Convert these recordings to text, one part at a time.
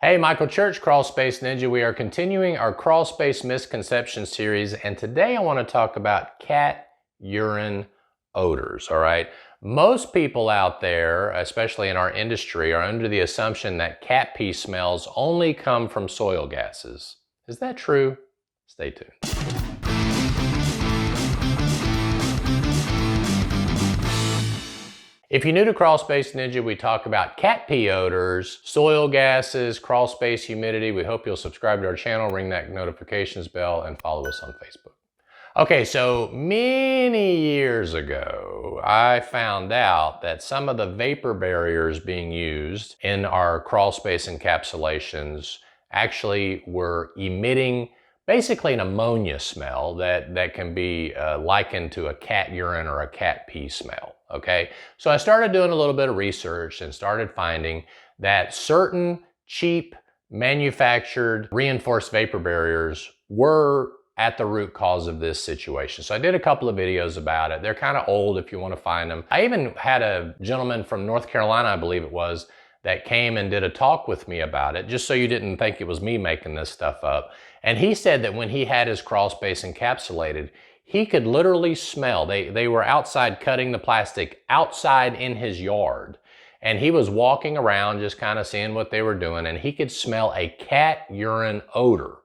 Hey, Michael Church, Crawl Space Ninja. We are continuing our Crawl Space Misconception series, and today I want to talk about cat urine odors, all right? Most people out there, especially in our industry, are under the assumption that cat pee smells only come from soil gases. Is that true? Stay tuned. If you're new to Crawl Space Ninja, we talk about cat pee odors, soil gases, crawl space humidity. We hope you'll subscribe to our channel, ring that notifications bell, and follow us on Facebook. Okay, so many years ago, I found out that some of the vapor barriers being used in our crawl space encapsulations actually were emitting basically an ammonia smell that can be likened to a cat urine or a cat pee smell, okay? So I started doing a little bit of research and started finding that certain cheap manufactured reinforced vapor barriers were at the root cause of this situation. So I did a couple of videos about it. They're kind of old if you want to find them. I even had a gentleman from North Carolina, I believe it was, that came and did a talk with me about it, just so you didn't think it was me making this stuff up. And he said that when he had his crawl space encapsulated, he could literally smell, they were outside cutting the plastic outside in his yard. And he was walking around just kind of seeing what they were doing, and he could smell a cat urine odor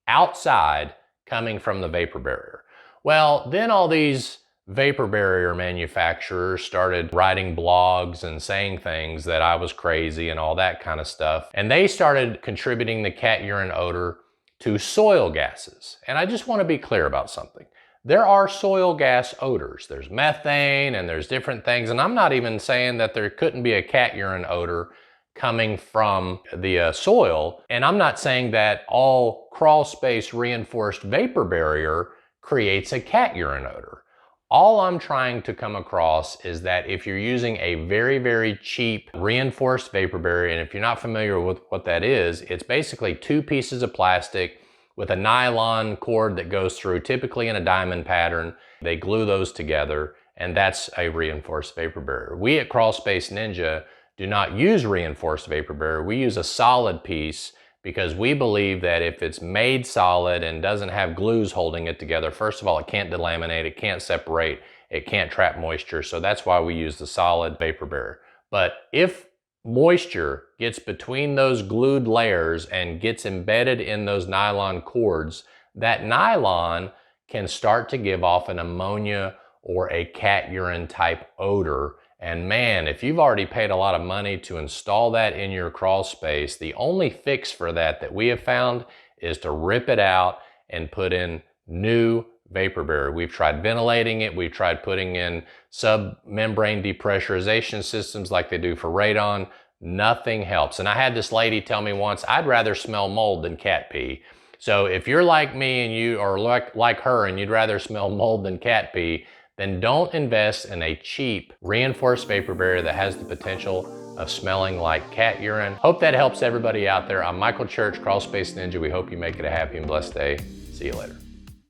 outside coming from the vapor barrier. Well, then all these vapor barrier manufacturers started writing blogs and saying things that I was crazy and all that kind of stuff. And they started contributing the cat urine odor to soil gases. And I just want to be clear about something. There are soil gas odors. There's methane and there's different things. And I'm not even saying that there couldn't be a cat urine odor coming from the soil. And I'm not saying that all crawl space reinforced vapor barrier creates a cat urine odor. All I'm trying to come across is that if you're using a very, very cheap reinforced vapor barrier, and if you're not familiar with what that is, it's basically two pieces of plastic with a nylon cord that goes through, typically in a diamond pattern. They glue those together, and that's a reinforced vapor barrier. We at Crawl Space Ninja do not use reinforced vapor barrier. We use a solid piece because we believe that if it's made solid and doesn't have glues holding it together, first of all, it can't delaminate, it can't separate, it can't trap moisture. So that's why we use the solid vapor barrier. But if moisture gets between those glued layers and gets embedded in those nylon cords, that nylon can start to give off an ammonia or a cat urine type odor. And man, if you've already paid a lot of money to install that in your crawl space, the only fix for that we have found is to rip it out and put in new vapor barrier. We've tried ventilating it. We've tried putting in sub-membrane depressurization systems like they do for radon. Nothing helps. And I had this lady tell me once, I'd rather smell mold than cat pee. So if you're like me and you are like her and you'd rather smell mold than cat pee, then don't invest in a cheap reinforced vapor barrier that has the potential of smelling like cat urine. Hope that helps everybody out there. I'm Michael Church, Crawl Space Ninja. We hope you make it a happy and blessed day. See you later.